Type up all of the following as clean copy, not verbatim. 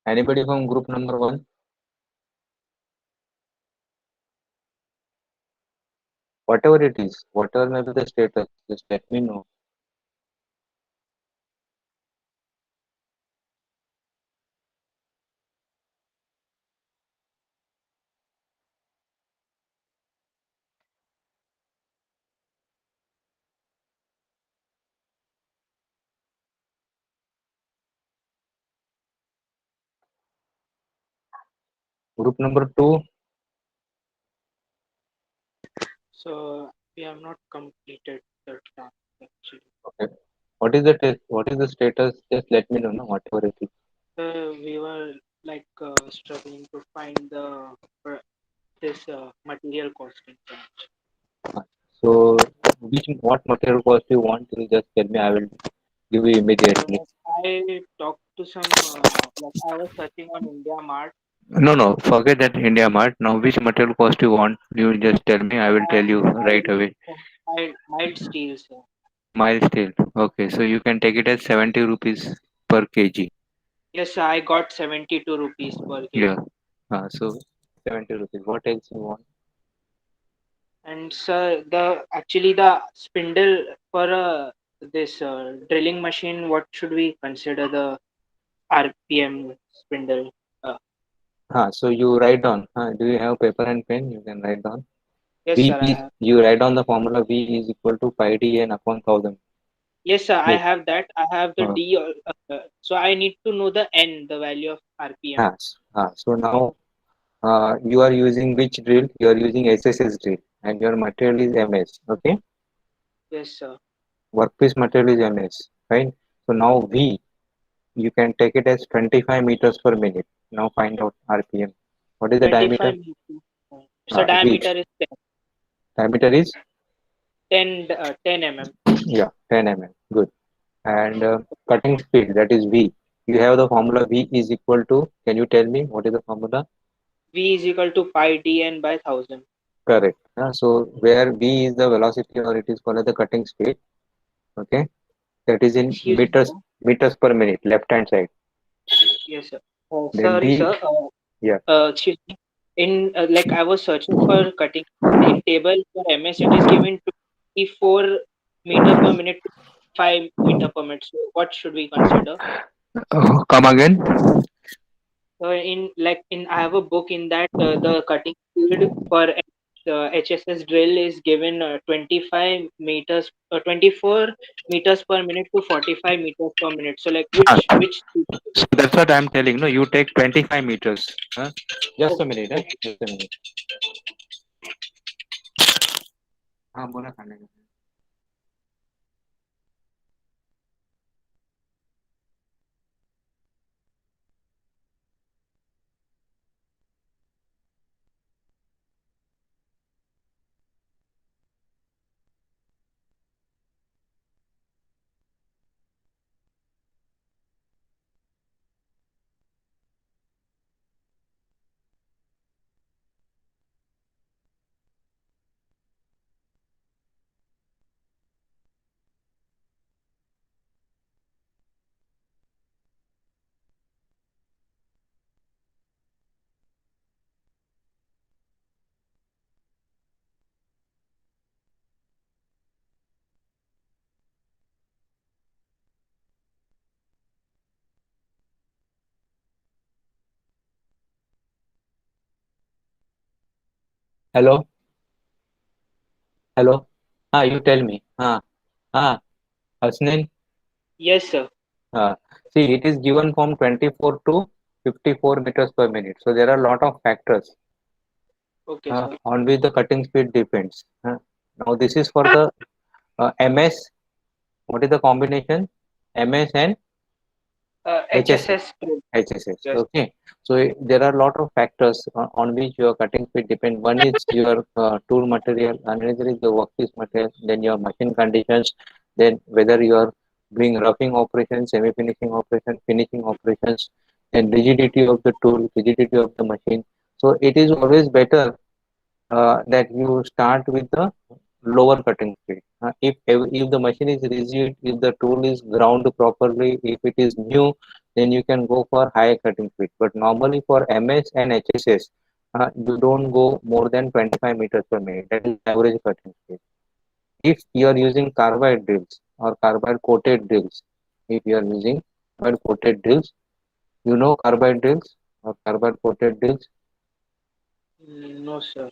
Anybody from group number one? Whatever it is, whatever may be the status, just let me know. Group number two, So we have not completed the task actually. okay. What is the test? What is the status? Just let me know, no, whatever it is. We were like struggling to find the this material costing branch. Uh, So, what material cost you want? You just tell me. I will give you immediately. I talked to some like I was searching on India Mart. No, no, forget that India Mart. Now, which material cost you want? You just tell me. I will tell you right away. Mild steel, sir. Mild steel. Okay, so you can take it as 70 rupees per kg. Yes, sir, I got 72 rupees per kg. Yeah. So 70 rupees. What else you want? And sir, the actually the spindle for this drilling machine, what should we consider the RPM spindle? Uh, So you write down. Do you have paper and pen? You can write down. yes, V sir, I is, have. you write down the formula V is equal to pi d n upon 1000. Yes, sir, I Yes. have that. I have the Uh, D. So I need to know the N, the value of RPM. so now you are using which drill? You are using SSS drill and your material is MS. Okay. Yes, sir. Workpiece material is MS. Right. So now V, you can take it as 25 meters per minute. Now find out RPM. What is the 25 diameter? meters. So V. diameter is Diameter is 10 mm. yeah 10 mm. Good. And cutting speed, that is V. You have the formula V is equal to, can you tell me what is the formula? V is equal to pi dn by 1000. Correct. So where V is the velocity or it is called as the cutting speed, okay, that is in Excuse me, sir. meters per minute, left hand side. Yes, sir. Then Sorry, D, sir. yeah. Excuse me. In like I was searching for cutting in table for MS, it is given 24 meter per minute to 5 meter per minute. So what should we consider? Come again. In like in I have a book in that the cutting speed for HSS drill is given 25 meters 24 meters per minute to 45 meters per minute. So like Ah, which so that's what I'm telling. No, you take 25 meters. Just a okay, minute. okay. Just a minute. बोला खाने का. Hello, hello. You tell me. Ah, Hasnain. Yes, sir. Uh, See, it is given from 24 to 54 meters per minute. So there are a lot of factors Okay, sir. on which the cutting speed depends. Now this is for the MS. What is the combination? MS and HS, HSS drill. HSS. Yes. Okay. So there are a lot of factors on which your cutting speed depends. One is your tool material, another is the workpiece material, then your machine conditions, then whether you are doing roughing operations, semi-finishing operations, finishing operations, and rigidity of the tool, rigidity of the machine. So it is always better that you start with the lower cutting speed. If the machine is rigid, if the tool is ground properly, if it is new, then you can go for higher cutting speed. But normally for MS and HSS, you don't go more than 25 meters per minute. That is the average cutting speed. If you are using carbide drills or carbide coated drills, if you are using carbide coated drills, you know carbide drills or carbide coated drills. No, sir.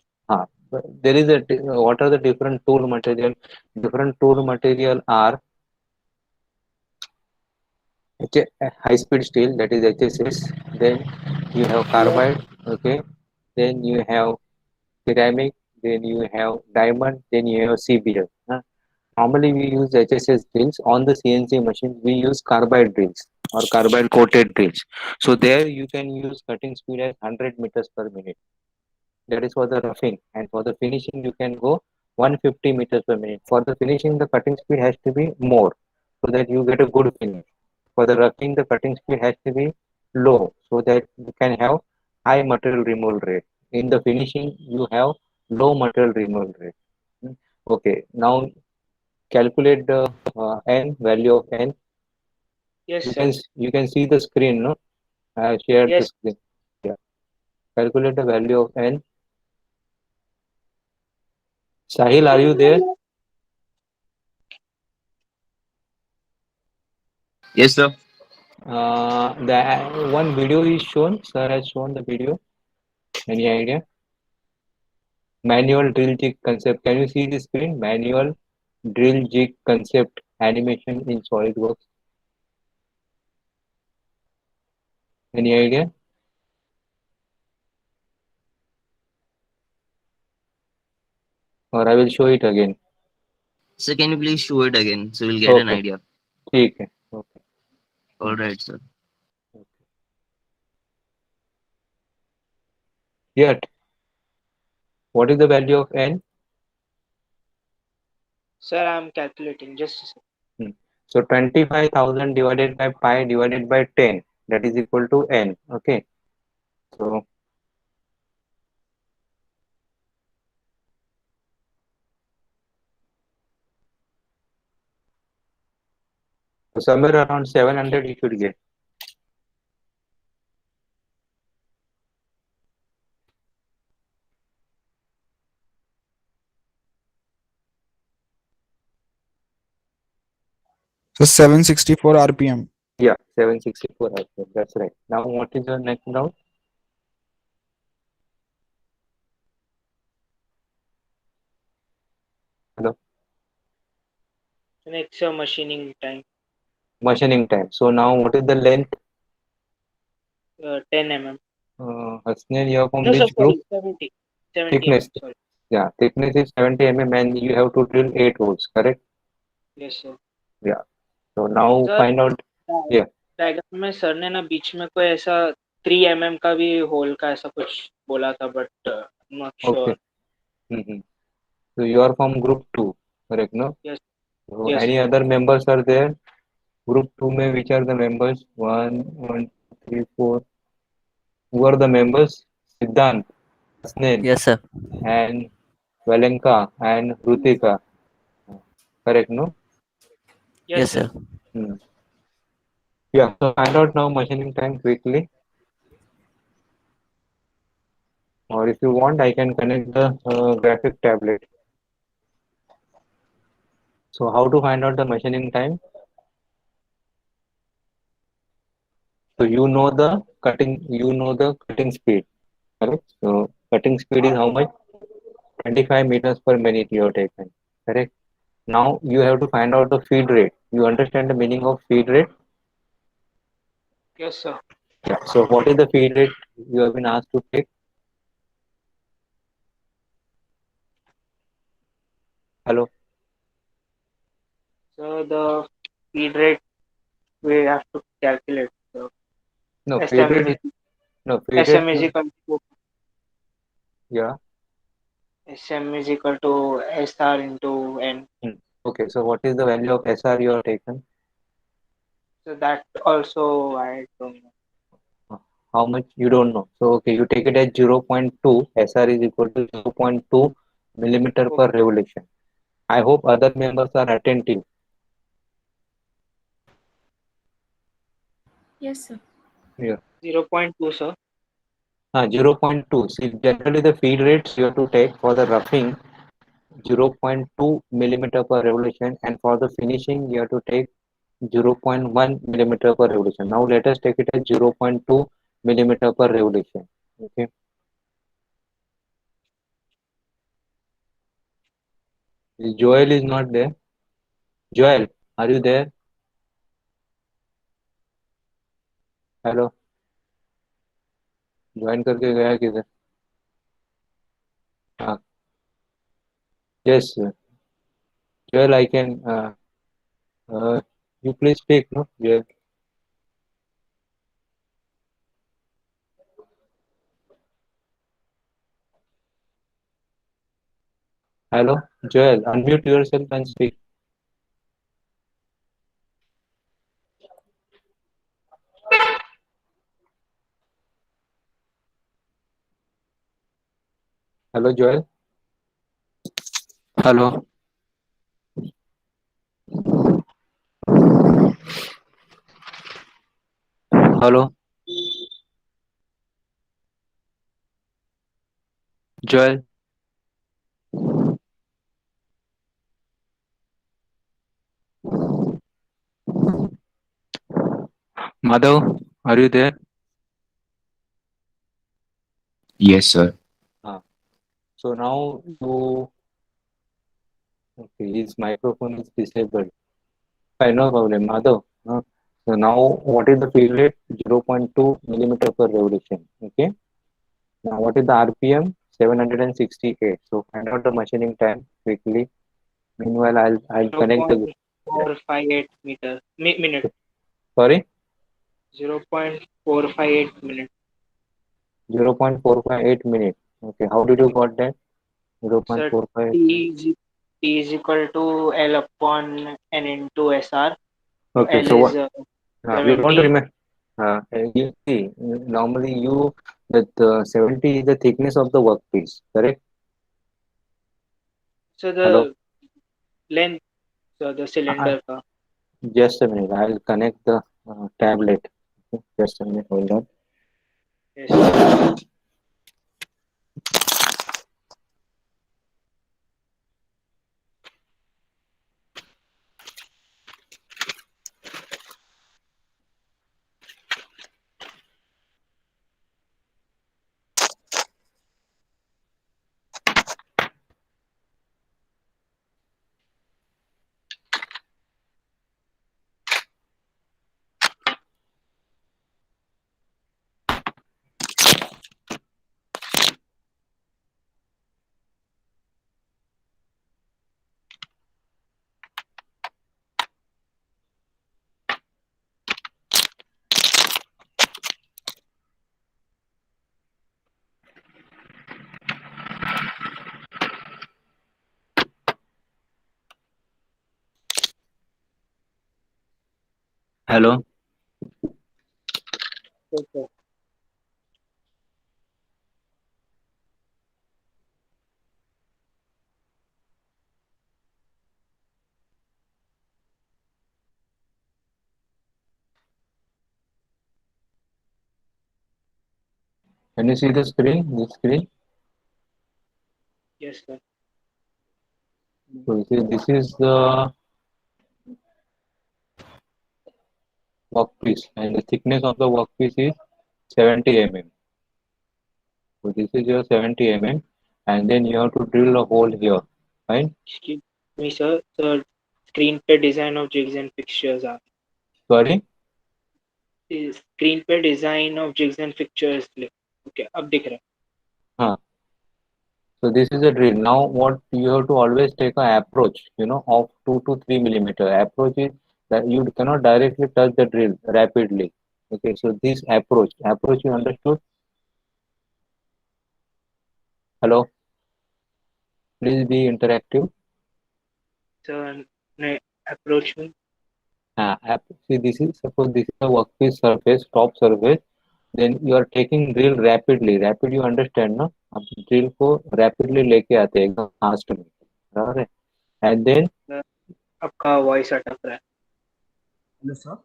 But there is what are the different tool material? Different tool material are high speed steel, that is HSS. Then you have Yes. carbide, okay. Then you have ceramic. Then you have diamond. Then you have CBL. Normally we use HSS drills. On the CNC machines we use carbide drills or carbide coated drills. So there you can use cutting speed at 100 meters per minute. That is for the roughing, and for the finishing you can go 150 meters per minute. For the finishing the cutting speed has to be more so that you get a good finish. For the roughing the cutting speed has to be low so that you can have high material removal rate. In the finishing you have low material removal rate. Hmm. Okay, now calculate the n value of n. Yes, you can sir. you can see the screen, no? I have shared the Yes. screen. Yeah, calculate the value of n. Sahil, are you there? Yes, sir. The one video is shown. Sir has shown the video. Any idea? Manual drill jig concept. Can you see the screen? Manual drill jig concept animation in SolidWorks. Any idea? Or I will show it again. So can you please show it again so we'll get an Okay. idea? ठीक है. Okay. All right, sir. Yet, what is the value of n? Sir, I'm calculating. Just a second. Hmm. So 25,000 divided by pi divided by 10, that is equal to n. Okay. So somewhere around 700 you should get. So 764 RPM. Yeah, 764 RPM. That's right. Now what is your next round? Hello. Next, machining time. Machining time. So now what is the length? 10 mm. Hasnain, you are from No, sir, which group? sorry. 70. 70 mm. Thickness. Sorry. Yeah, thickness is 70 and you have to drill 8 holes, correct? Yes, sir. Yeah. So now sir find out. Yeah. Diagram में sir ने ना बीच में कोई ऐसा 3 mm का भी whole का ऐसा कुछ बोला था but not Okay. Sure. Mm-hmm. So you are from group 2, correct? No? Yes. So yes. any other members are there? Group 2 may which are the members? One, 3, 4. Who are the members? Siddhant, Hasnain, Yes, sir. and Valenka and Rutika. Correct, no? Yes Yes, sir. sir. Hmm. Yeah. So find out now machining time quickly. Or if you want, I can connect the graphic tablet. So how to find out the machining time? So you know the cutting speed, correct? So cutting speed is how much? 25 meters per minute you have taken, correct? Now you have to find out the feed rate. You understand the meaning of feed rate? Yes sir. Yeah. So what is the feed rate you have been asked to take? Hello? So the feed rate we have to calculate. So No, feed SM rate is is no feed rate. SM is equal to Yeah. SM is equal to SR into N. Hmm. Okay. So what is the value of SR you have taken? So that also I don't know. How much you don't know. So okay, you take it as 0.2. SR is equal to 0.2 millimeter per Okay. revolution. I hope other members are attentive. Yes, sir. Yeah. 0.2, sir. 0.2. See, generally the feed rates you have to take for the roughing 0.2 millimeter per revolution, and for the finishing you have to take 0.1 millimeter per revolution. Now let us take it as 0.2 millimeter per revolution. Okay. Joel is not there. Joel, are you there? Hello, join करके गया किधर? हाँ, yes, Joel, I can. You please speak, no, Joel. Hello, Joel, unmute yourself and speak. Hello, Joel. Hello. Hello, Joel. Madhav, are you there? Yes, sir. So now you, okay, his microphone is disabled. Fine, no problem, Madhav. So now what is the field rate? 0.2 millimeter per revolution. Okay. Now what is the RPM? 768. So find out the machining time quickly. Meanwhile, I'll connect the. 0.458 minute. Sorry, 0.458 minute. 0.458 minutes. Okay, how did you got that? So 0.45. T is equal to L upon N into SR. So Okay, L so is what? You don't 70. remember. You see, normally you that 70 is the thickness of the workpiece, correct? So Hello. the length, so the Uh, cylinder. just a minute. I'll connect the tablet. Okay, just a minute. Hold on. Yes, sir. Hello. Yes, sir. Can you see the screen? The screen. Yes, sir. So this is the workpiece, and the thickness of the workpiece is 70 mm. So this is your 70 mm, and then you have to drill a hole here, right? Excuse me, sir. The screen पे design of jigs and fixtures are. Sorry. Screen पे design of jigs and fixtures okay अब दिख रहा है. Huh. So this is a drill. Now what you have to always take a approach, of 2 to 3 millimeter. Approach is that you cannot directly touch the drill rapidly. Okay, so this approach you understood? Hello, please be interactive. Sir approach में See, suppose this is a workpiece surface, top surface. Then you are taking drill rapidly. Rapid you understand, no? आप drill को rapidly लेके आते हैं एकदम fast में, बराबर है? and then आपका वॉइस अटक रहा है. Hello, sir.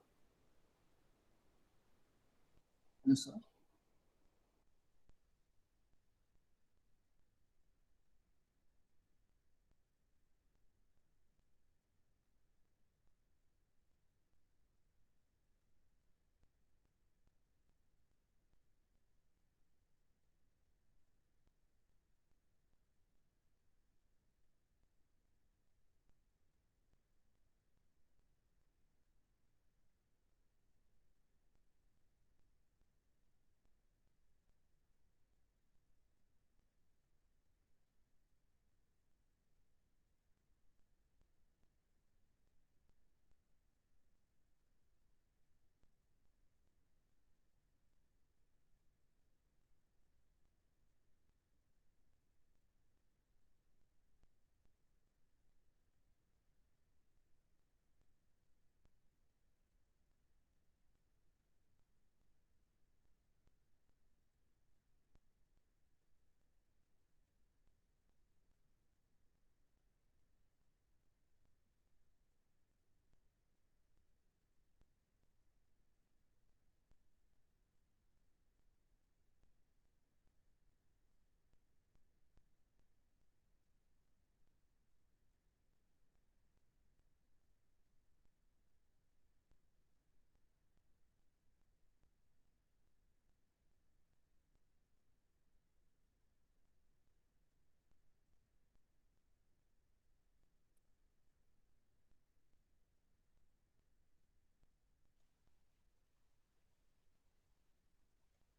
Hello, sir.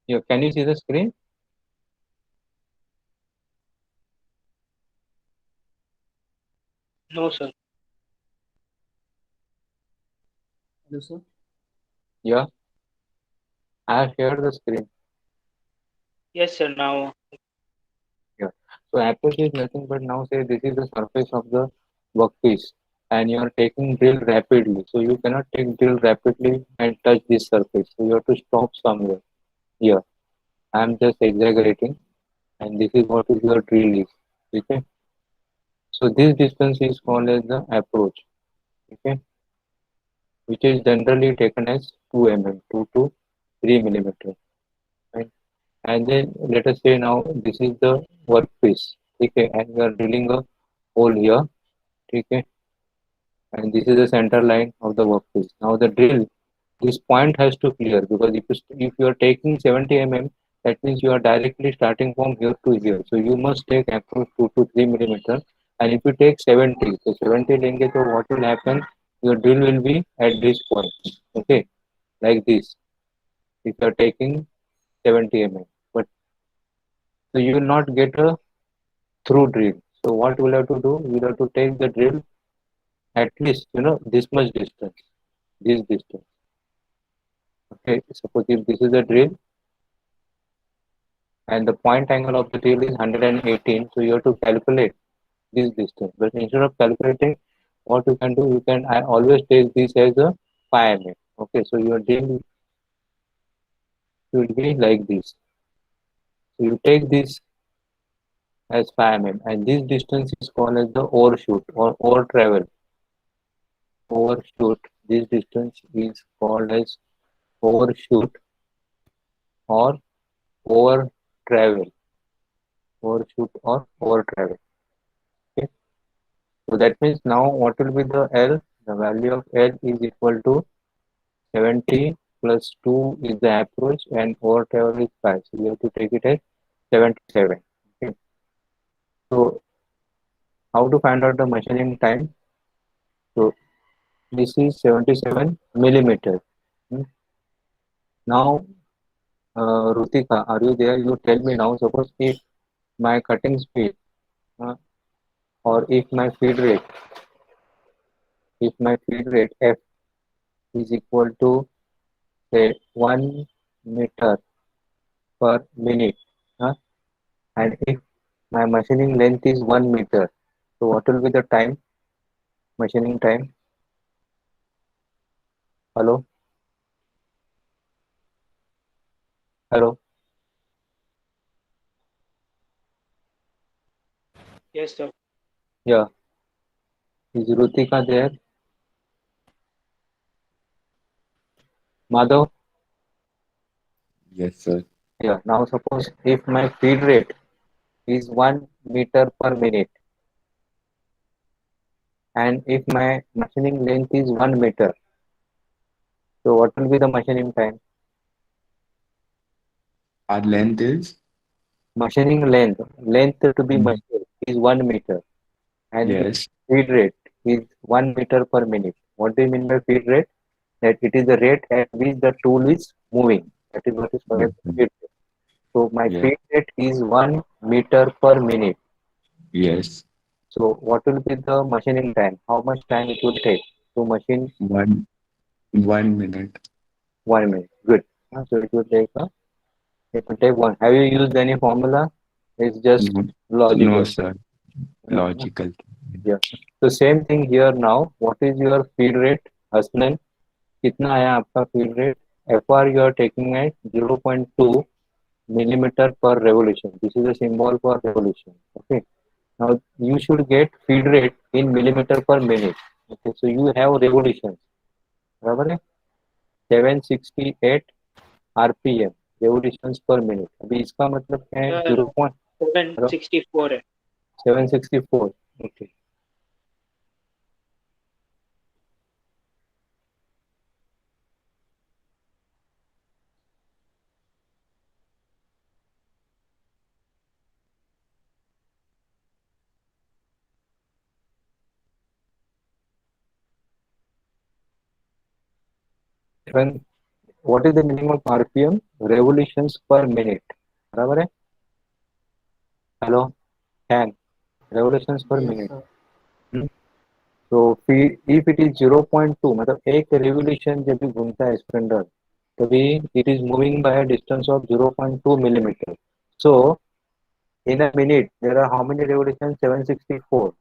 yeah, can you see the screen? No, sir. Hello, sir. Yeah, I have shared the screen. Yes, sir. Now, Yeah. So approach is nothing but now say this is the surface of the workpiece and you are taking drill rapidly. So you cannot take drill rapidly and touch this surface. So you have to stop somewhere. Here, I am just exaggerating and this is what is your drill is. Okay. So this distance is called as the approach. Okay. Which is generally taken as 2 mm, 2 to 3 millimeter. Right? And then let us say now this is the workpiece. Okay. And we are drilling a hole here. Okay. And this is the center line of the workpiece. Now the drill, this point has to clear because if you are taking 70 mm, that means you are directly starting from here to here. So you must take approach 2 to 3 millimeter. And if you take 70, so 70 लेंगे so what will happen? Your drill will be at this point. Okay, like this. If you are taking 70 mm, but so you will not get a through drill. So what you will have to do? You will have to take the drill at least this much distance, this distance. Okay, suppose if this is a drill and the point angle of the drill is 118, so you have to calculate this distance. But instead of calculating, what you can do, I always take this as a 5 mm. Okay, so your drill will be like this. So you take this as 5 mm, and this distance is called as the overshoot or over travel. Overshoot. This distance is called as overshoot or over travel. Overshoot or over travel. Okay. So that means now what will be the L? The value of L is equal to 70 plus 2 is the approach and over travel is 5. So we have to take it as 77. Okay. So how to find out the machining time? So this is 77 millimeter. Hmm. Now, Rutika, are you there? You tell me now. Suppose if my cutting speed uh, or if my feed rate F is equal to say 1 meter per minute, and if my machining length is 1 meter, so what will be the time, machining time? Hello, hello. yes, sir. Yeah. Is Rutika there? Madhav? Yes, sir. Yeah. Now suppose if my feed rate is 1 meter per minute and if my machining length is 1 meter, so what will be the machining time? Our length is? Machining length to be Mhm. machined is 1 meter and the Yes. feed rate is 1 meter per minute. What do you mean by feed rate? That it is the rate at which the tool is moving. That is what is called as Mhm. feed rate. So my Yeah. feed rate is 1 meter per minute. Yes. So what will be the machining time? How much time it will take to machine 1 minute. 1 minute? Good. So it will take one. Have you used any formula? It's just No, no, logical. sir. Uh, Logical. yeah. So same thing here now. What is your feed rate? Hasnan, कितना आया आपका feed rate? FR you are taking at 0.2 millimeter per revolution. This is a symbol for revolution. Okay. Now you should get feed rate in millimeter per minute. Okay. So you have revolutions. बराबर है? 768 RPM revolutions per minute. अभी इसका मतलब क्या है? 764 है. 764. Okay. When what is the meaning of RPM? Revolutions per minute. बराबर है? Hello, can revolutions per Yes, minute. sir. So if it is 0.2 मतलब एक revolution जब भी घूमता है स्पिंडल तभी it is moving by a distance of 0.2 millimeter. So in a minute there are how many revolutions? 764.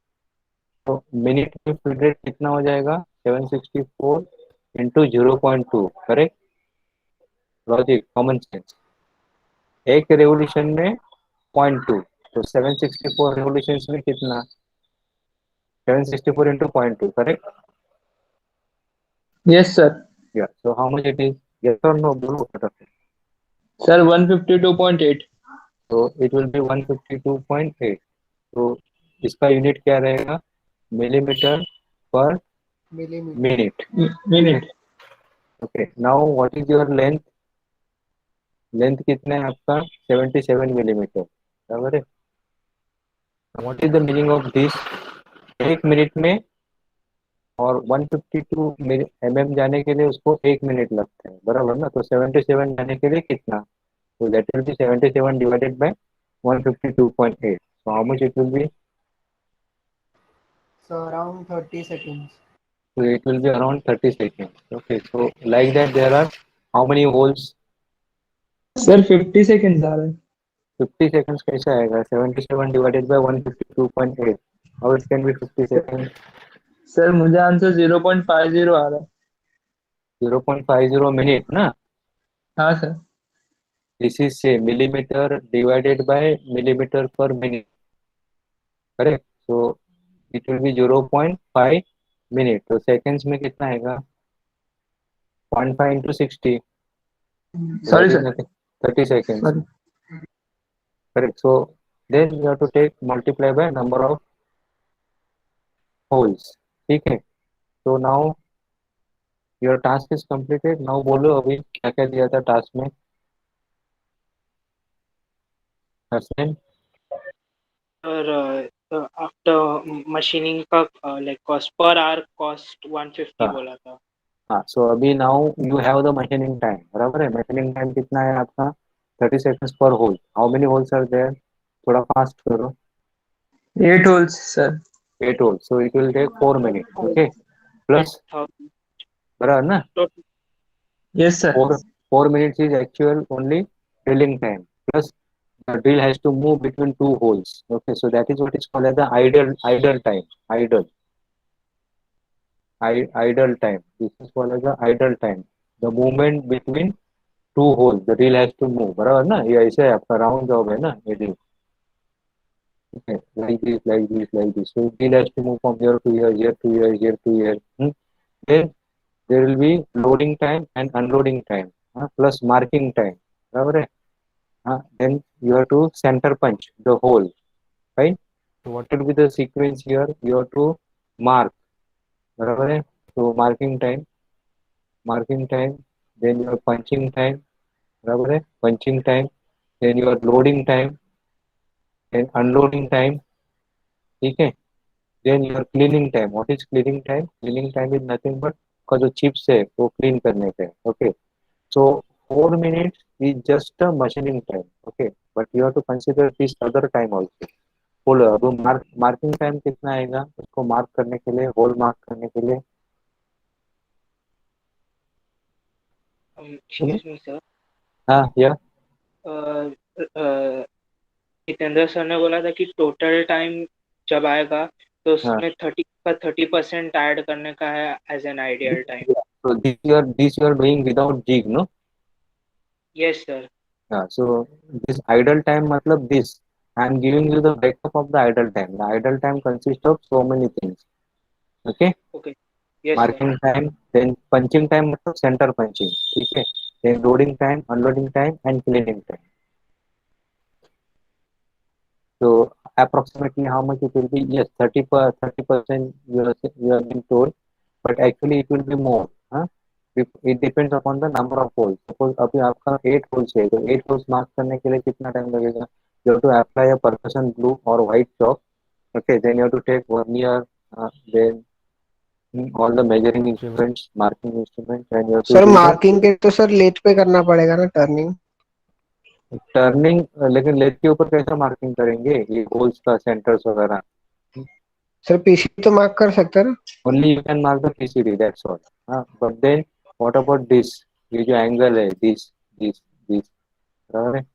तो मिनट में feed rate कितना हो जाएगा? 764 into 0.2. Correct? Logic, common sense. एक रेवोल्यूशन में 0.2, तो 764 रेवोल्यूशन में कितना? 764 into 0.2, correct? Yes, sir. Yeah. So how much it is? Yes or no? बोलो फटाफट. Sir, 152.8. So it will be 152.8. तो इसका यूनिट क्या रहेगा? मिलीमीटर पर Millimeter. Minute. Minute. Okay. Now what is your length? Length कितना है आपका? 77 मिलीमीटर. बराबर है? What is the meaning of this? एक मिनट में और 152 mm जाने के लिए उसको 1 मिनट लगता है. बराबर ना? तो 77 जाने के लिए कितना? So that will be 77 divided by 152.8. So how much it will be? So around 30 seconds. So it will be around 30 seconds. Okay. So like that there are how many holes? Sir, 50 seconds आ रहा है. 50 seconds कैसे आएगा? 77 divided by 152.8. How it can be 50 seconds? Sir, मुझे answer 0.50 आ रहा है. 0.50 minute ना? हाँ sir. This is say millimeter divided by millimeter per minute. Correct? So it will be 0.5 minute. तो seconds में कितना आएगा? 0.5 into 60. So Sorry that is sir. nothing. 30 seconds. Sorry. Correct. So then you have to take multiply by number of holes. ठीक है. So now your task is completed. Now बोलो अभी क्या क्या दिया था task में? हसन? Or after machining का like cost per hour cost 150 हाँ. बोला था. हाँ. So अभी now you have the machining time. बराबर है? Machining time कितना है आपका? 30 seconds per hole. How many holes are there? थोड़ा fast करो. 8 holes, sir. 8 holes. So it will take 4 minutes. Okay. Plus बराबर ना? Yes, sir. 4 minutes is actual only drilling time. Plus the drill has to move between two holes. Okay, so that is what is called as the idle time. Idle time. This is called as the idle time. The movement between two holes. The drill has to move. बराबर ना? ये ऐसे है आपका round job है ना ये drill. Okay, like this, like this, like this. So wheel has to move from here to here, here to here, here to here. Then there will be loading time and unloading time, plus marking time. बराबर है? Then you have to center punch the hole, right? So what will be the sequence here? You have to mark. बराबर है? So marking time, then your punching time. बराबर है? Punching time, then your loading time, then unloading time. ठीक है? Then your cleaning time. What is cleaning time? Cleaning time is nothing but का जो chips है वो clean करने का है. Okay. So 4 minutes is just a machining time. Okay. But you have to consider this other time also. Hole अब marking time कितना आएगा उसको मार्क करने के लिए, होल मार्क करने के लिए. Excuse me, sir. हाँ या जितेंद्र सर ने बोला था कि टोटल टाइम जब आएगा तो हाँ. उसमें 30% ऐड करने का है as an ideal time. So this you are doing without jig, no? Yes, sir. Yeah. So this idle time मतलब this. I am giving you the breakup of the idle time. The idle time consists of so many things. Okay. Okay. Yes, sir. Marking time, then punching time मतलब center punching. ठीक है. Then loading time, unloading time, and cleaning time. So approximately how much it will be? Yes, 30% you have been told, but actually it will be more. हाँ? It depends upon the number of holes. Suppose अभी आपका 8 holes है, तो 8 holes mark करने के लिए कितना time लगेगा? You have to apply a percussion glue or white chalk. Okay, then you have to take vernier, then all the measuring instruments, marking instruments, and you have to sir do the marking के तो sir lathe पे करना पड़ेगा ना turning. Turning. लेकिन lathe के ऊपर कैसा मार्किंग करेंगे ये होल्स का सेंटर्स वगैरह? सर पीसी तो मार्क कर सकते हैं ना. Only you can mark the PCD, that's all. But then what about this? ये जो angle है, this, बराबर है?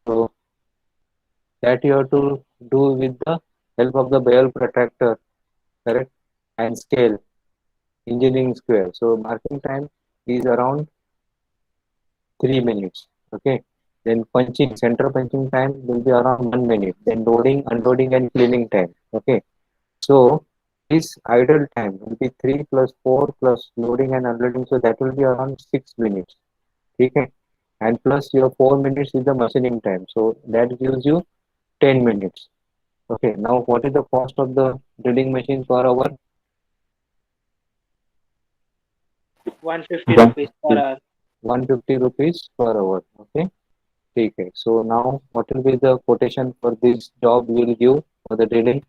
So that you have to do with the help of the Bell protractor, correct? And scale, engineering square. So marking time is around 3 minutes. Okay. Then punching, center punching time will be around 1 minute. Then loading, unloading, and cleaning time. Okay. So this idle time will be 3 plus 4 plus loading and unloading. So that will be around 6 minutes. Okay. And plus your 4 minutes is the machining time. So that gives you 10 minutes. Okay. Now what is the cost of the drilling machine per hour? 150 rupees per hour. 150 rupees per hour. Okay. Okay. So now what will be the quotation for this job you will give for the drilling?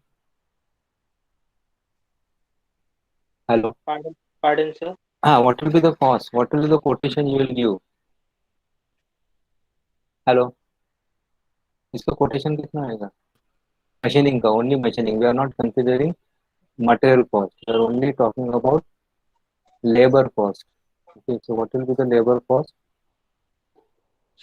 Hello. Pardon, sir. What will be the cost? What will be the quotation you will give? Hello. इसका quotation कितना आएगा machining का? Only machining. We are not considering material cost. We are only talking about labour cost. Okay. So what will be the labour cost?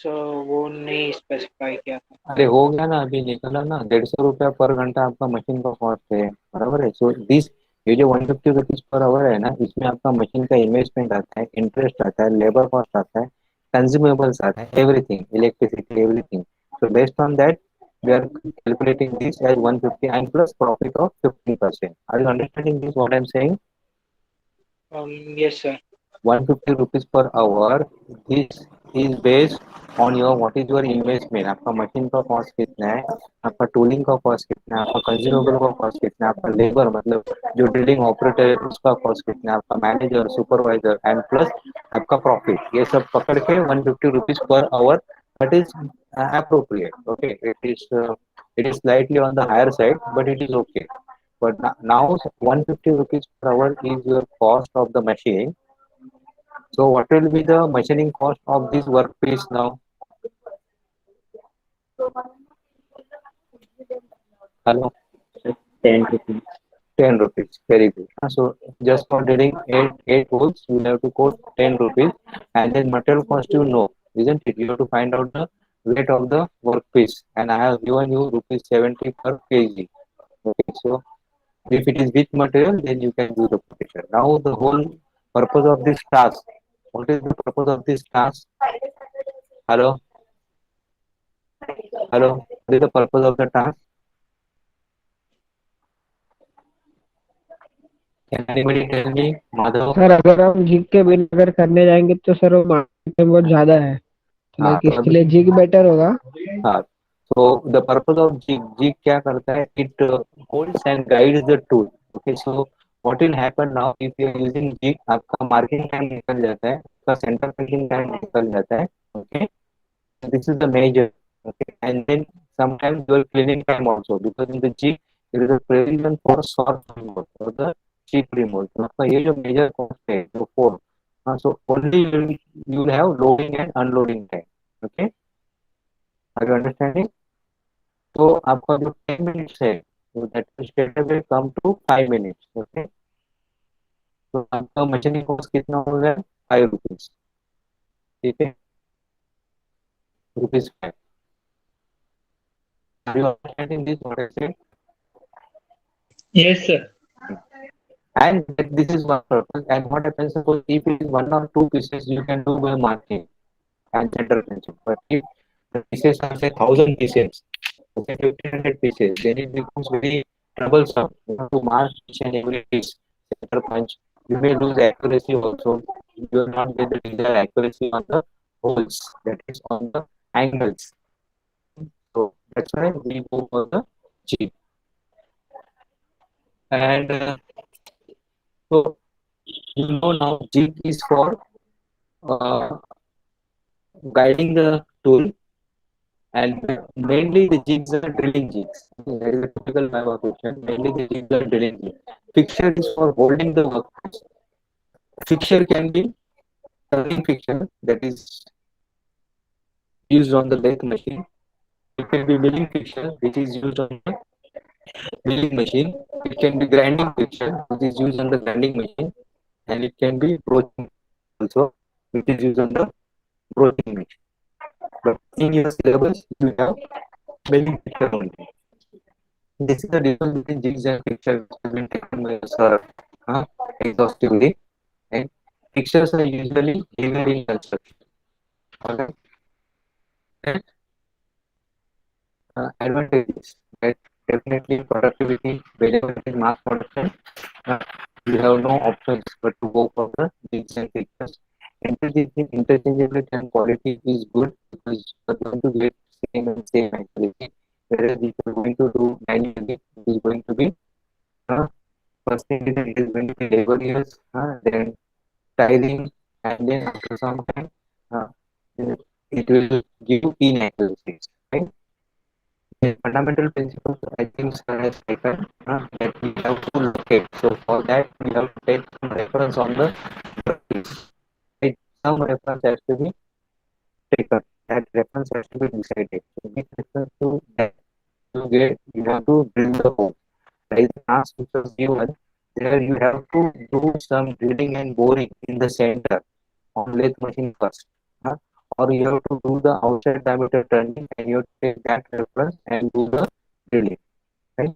So वो नहीं specify किया था. अरे हो गया ना, अभी निकला ना. 150 रुपया पर घंटा आपका मशीन का कॉस्ट है, बराबर है? सो दिस ये जो 150 रुपीज पर आवर है ना, इसमें आपका मशीन का इन्वेस्टमेंट आता है, इंटरेस्ट आता है, लेबर कॉस्ट आता है, कंज्यूमेबल्स आता है, everything, electricity, everything. So based on that we are calculating this as 150 and plus profit of 15%. Are you understanding this what I'm saying? Yes, sir. 150 rupees per hour. This is based on your what is your investment. आपका machine का cost कितना है, आपका tooling का cost कितना है, आपका consumable का कॉस्ट कितना है, आपका लेबर मतलब जो ड्रिलिंग ऑपरेटर है उसका कॉस्ट कितना है, आपका मैनेजर, सुपरवाइजर एंड प्लस आपका प्रॉफिट. ये सब पकड़ के 150 rupees per hour. That is appropriate. Okay, it is slightly on the higher side, but it is okay. But now 150 rupees per hour is your cost of the machine. So what will be the machining cost of this workpiece now? Hello. 10 rupees. 10 rupees. Very good. So just for drilling eight holes, you have to quote 10 rupees, and then material cost you know, isn't it? You have to find out the weight of the workpiece, and I have given you rupees 70 per kg. Okay. So if it is with material, then you can do the quotation. Now the whole purpose of this task. What is the purpose of this task? Hello. Hello. What is the purpose of the task? Can anybody tell me, Madhav? Sir अगर हम zig के बिना अगर करने जाएंगे तो sir वो market में बहुत ज्यादा है, तो हाँ लाइक तो इसके अभी लिए जिग बेटर होगा. हाँ so the purpose of jig क्या करता है, it holds and guides the tool. Okay, so what will happen now if you are using jig, आपका marking time निकल जाता है, आपका center printing time निकल जाता है. Okay, this is the major. Okay, and then sometimes your cleaning time also, because in the jig there is a provision for short remote or the cheap remote. तो आपका ये जो major cost है जो 4, so only you will have loading and unloading time. Okay, are you understanding? तो आपका जो 10 minutes है तो that will straight away come to 5 minutes. Okay, तो आपका मशीनिंग कॉस्ट कितना हो गया, 5 रुपीज. ठीक है, rupees 5. Are you understanding this what I said? Yes, sir. And this is one purpose. And what happens, suppose if it is 1 or 2 pieces, you can do by marking and center punching. But if the pieces are say 1,000 pieces, okay, 1,500 pieces, then it becomes very troublesome. You have to mark each and every piece, center punch. You may lose accuracy also. You will not get the desired accuracy on the holes, that is on the angles. So that's why we go for the cheap. And so you know now jig is for uh, guiding the tool, and mainly the jigs are drilling jigs. That is a typical Java question. Mainly the jigs are drilling jigs. Fixture is for holding the workpiece. Fixture can be turning fixture that is used on the lathe machine. It can be milling fixture which is used on the milling machine. It can be grinding fixture which is used on the grinding machine, and it can be broaching also which is used on the broaching machine. But in your syllabus, you have milling fixture only. This is the difference between jigs and fixtures which has been taken by sir exhaustively. And fixtures are usually given in construction. Alright. And advantages, that definitely productivity, wherever it is mass production, uh, you have no options but to go for the jigs and fixtures. Interchangeability and quality is good because you are going to get same and same accuracy. Whereas if you are going to do manually, it is going to be first thing is that it is going to be laborious, then tiring, and then after some time, uh, it will give you inaccuracies. Right? The fundamental principles I think sir has taken that we have to locate. So for that we have to take some reference on the workpiece. Right? Some reference has to be taken. That reference has to be decided. So with reference to that, you have to drill the hole. There is an task which was given. There you have to do some drilling and boring in the center on lathe machine first. huh? Or you have to do the outside diameter turning and you have to take that reference and do the drilling. Right?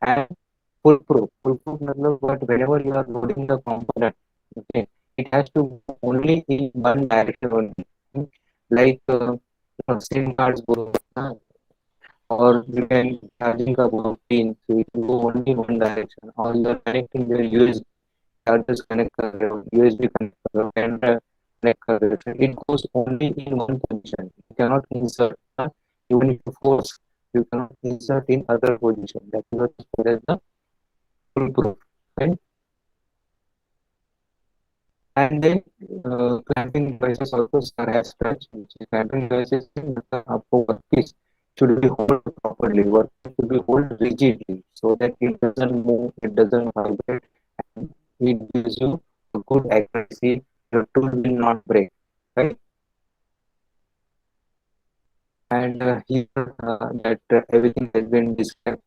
And foolproof. Foolproof means what, whenever you are loading the component, okay, it has to go only in one direction only. Like SIM cards go, or you can charging a pin, so it will go only in one direction, or you are connecting your USB chargers connector, USB connector, and connector. It goes only in one position. You cannot insert, even if you force, you cannot insert in other position. That is what is called as the foolproof. Right? And then clamping devices also sir has touched. Clamping devices for workpiece should be held properly. Workpiece should be held rigidly so that it doesn't move, it doesn't vibrate, and it gives you a good accuracy. Your tool will not break. Right? And here that everything has been described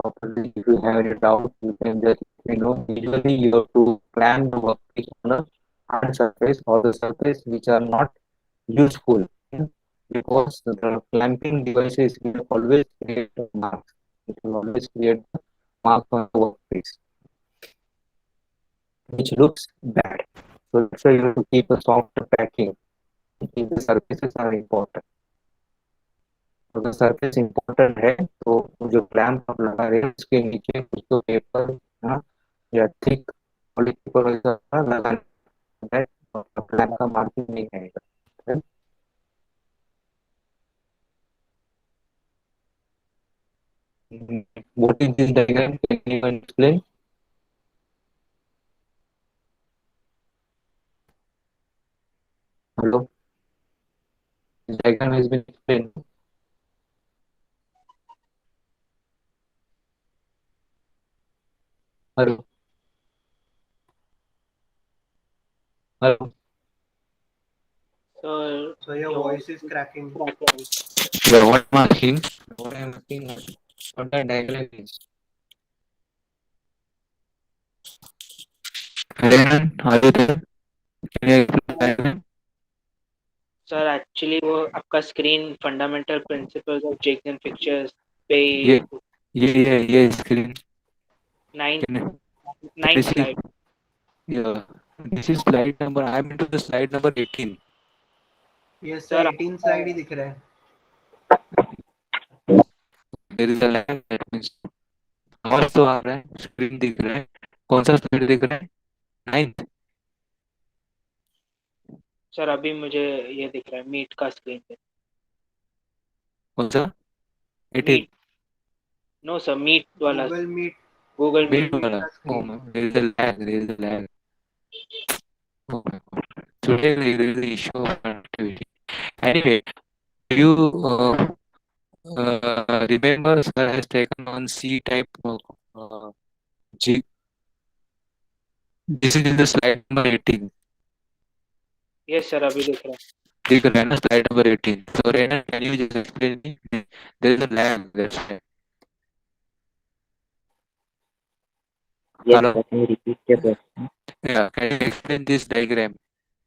properly. If you have any doubt, you can just usually you have to clamp the workpiece on a hard surface or the surface which are not useful, because the clamping devices will always create a mark. It will always create the mark on the workpiece, which looks bad. So that's why you have to keep a soft packing if the surfaces are important. अगर surface important है तो जो clamp आप लगा रहे हैं उसके नीचे कुछ तो पेपर या थिक पॉलीथीन वगैरह लगा क्लैंप का मार्किंग नहीं आएगा. What is this diagram? Can you explain? Hello? This diagram has been explained. Hello? Hello? So your voice is cracking. Yeah, what I'm asking? What I'm asking is what the diagram is. Ryan, are you there? Can you explain the diagram? Sir actually वो आपका screen fundamental principles of jigs and fixtures पे ये screen. Ninth Can you ninth see? Slide. Yeah. This is slide number. I'm into the slide number 18. Yes Sir, sir 18 slide ही दिख रहा है. There is a lag. That means आवाज तो आ रहा है, स्क्रीन दिख रहा है. कौन सा स्लाइड दिख रहा है? 9th. सर अभी मुझे ये दिख रहा है मीट का स्क्रीन पे. कौन सा? 18. नो सर मीट वाला. Google Meet Google Meet. Mid wala. Oh my, there is a lag. There is a lag. Oh my God. Today there is the issue of connectivity. Anyway, do you remember sir has taken on C type G? This is in the slide number 18. Yes sir अभी दिख रहा है. दिख रहा है ना slide number 18. So Renan, can you just explain me? There is a lag. That's why. Yes, Hello. sir. Can you repeat your question? Yeah. Can you explain this diagram?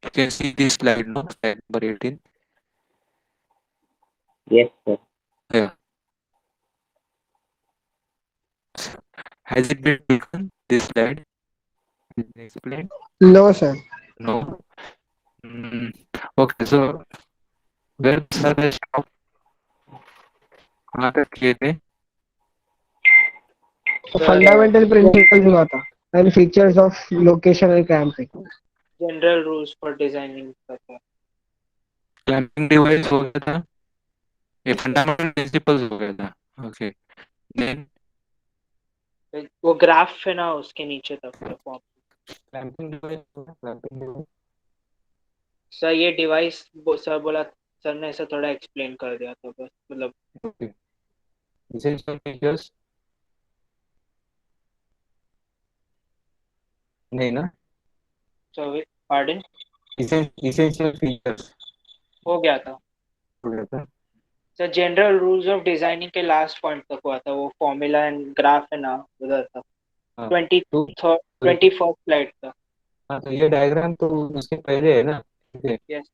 You can see this slide, no? Slide number 18. Yes, sir. Yeah. Has it been taken? This slide? Is it explained? No, sir. No. Mm, okay, so where sir has stopped? कहाँ तक किए थे? Fundamental principles हुआ था and features of location and cramping. General rules for designing का. Clamping device हो गया था. ये फंडामेंटल प्रिंसिपल्स हो गया था. ओके. देन वो ग्राफ है ना उसके नीचे तक फॉर्म. Clamping device. सर ये डिवाइस सर बोला. सर ने ऐसा थोड़ा एक्सप्लेन कर दिया था बस मतलब. Essential features. नहीं ना? Sir pardon. Essential features हो गया था. हो गया था. Sir general rules of designing के लास्ट पॉइंट तक हुआ था. वो फॉर्मूला एंड ग्राफ है ना उधर था. 21st स्लाइड था. हाँ तो ये डायग्राम तो उसके पहले है ना. Yes.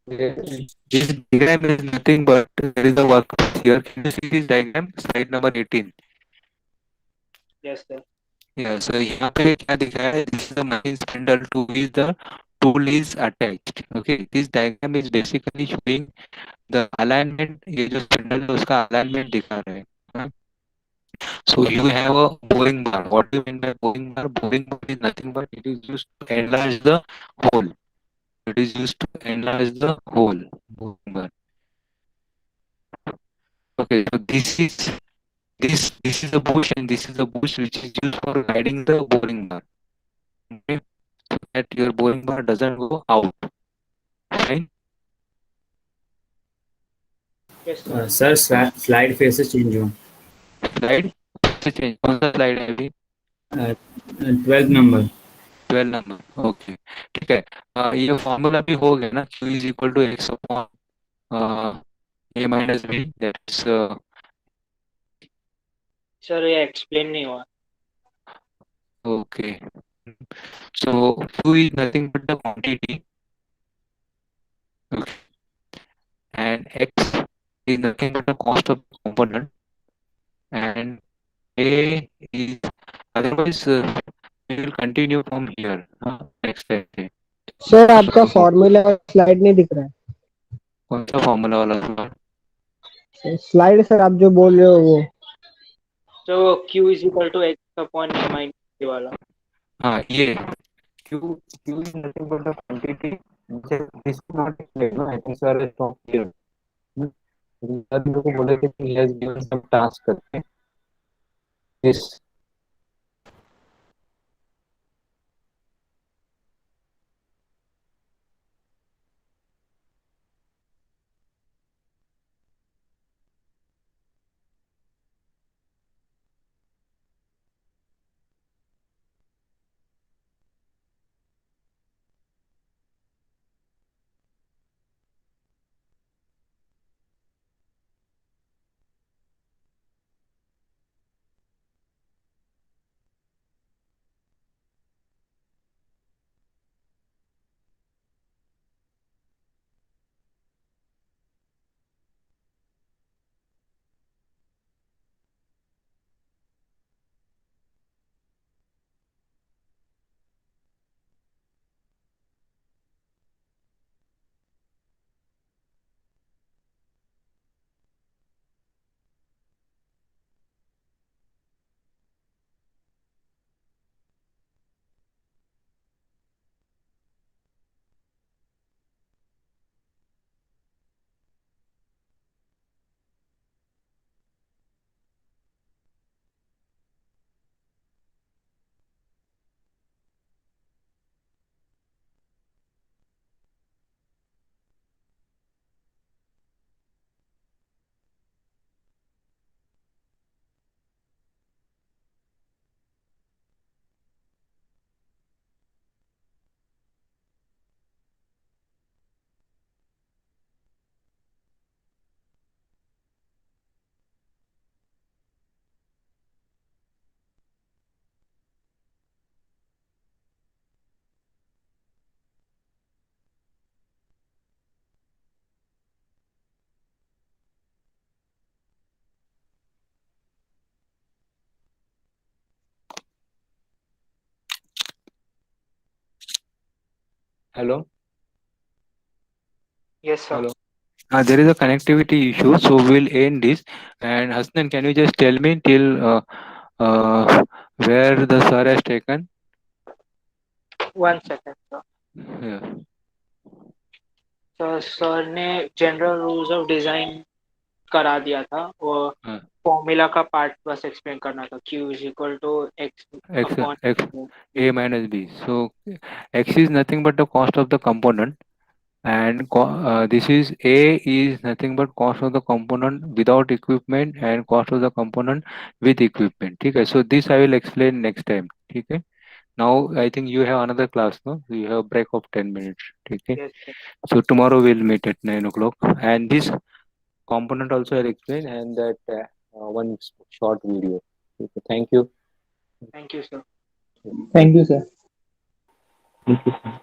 This diagram is nothing but there is a workpiece here. Can you see this diagram? Slide number 18. Yes, sir. Yeah, so यहाँ पे क्या दिखाया है? This is the machine spindle to which the tool is attached. Okay, this diagram is basically showing the alignment. ये जो spindle है उसका alignment दिखा रहा है. हाँ? So you have a boring bar. What do you mean by boring bar? Boring bar is nothing but it is used to enlarge the hole. It is used to enlarge the hole. Boring bar. Okay, so this is the bush and this is the bush which is used for guiding the boring bar. Okay, so that your boring bar doesn't go out. Right? Yes, sir. Sir slide फिर से change हुआ. Slide से change. कौन सा slide है अभी? 12 number. 12 number. Okay ठीक है. ये फॉर्मूला भी हो गया ना. Q is equal to x upon a minus b. That is sir ये एक्सप्लेन नहीं हुआ. okay. So Q is nothing but the quantity. Okay. And x is nothing but the cost of the component. And a is otherwise we will continue from here. Next slide. Sir आपका formula slide नहीं दिख रहा है. कौन सा formula वाला slide? Slide sir आप जो बोल रहे हो वो So Q is equal to x upon a minus b वाला. हाँ ये Q is nothing but the quantity. This is not explained, no? I think sir is not clear. Sir मेरे को बोले थे कि he has given some task करके this. Hello. Yes, sir. Hello. There is a connectivity issue, so we'll end this. And Hasnan, can you just tell me till where the sir has taken? 1 second, sir. Yeah. तो sir ने general rules of design करा दिया था, वो हाँ. Formula का part बस explain करना था. Q is equal to x X upon X A minus B. So X is nothing but the cost of the component, and this is A is nothing but cost of the component without equipment and cost of the component with equipment. Okay. So this I will explain next time. Okay. Now I think you have another class, no? You have break of 10 minutes. Okay. Yes, sir. So tomorrow we'll meet at 9 o'clock. And this component also I'll explain, and that one short video. Okay. Thank you. Thank you, sir. Thank you, sir. Thank you, sir.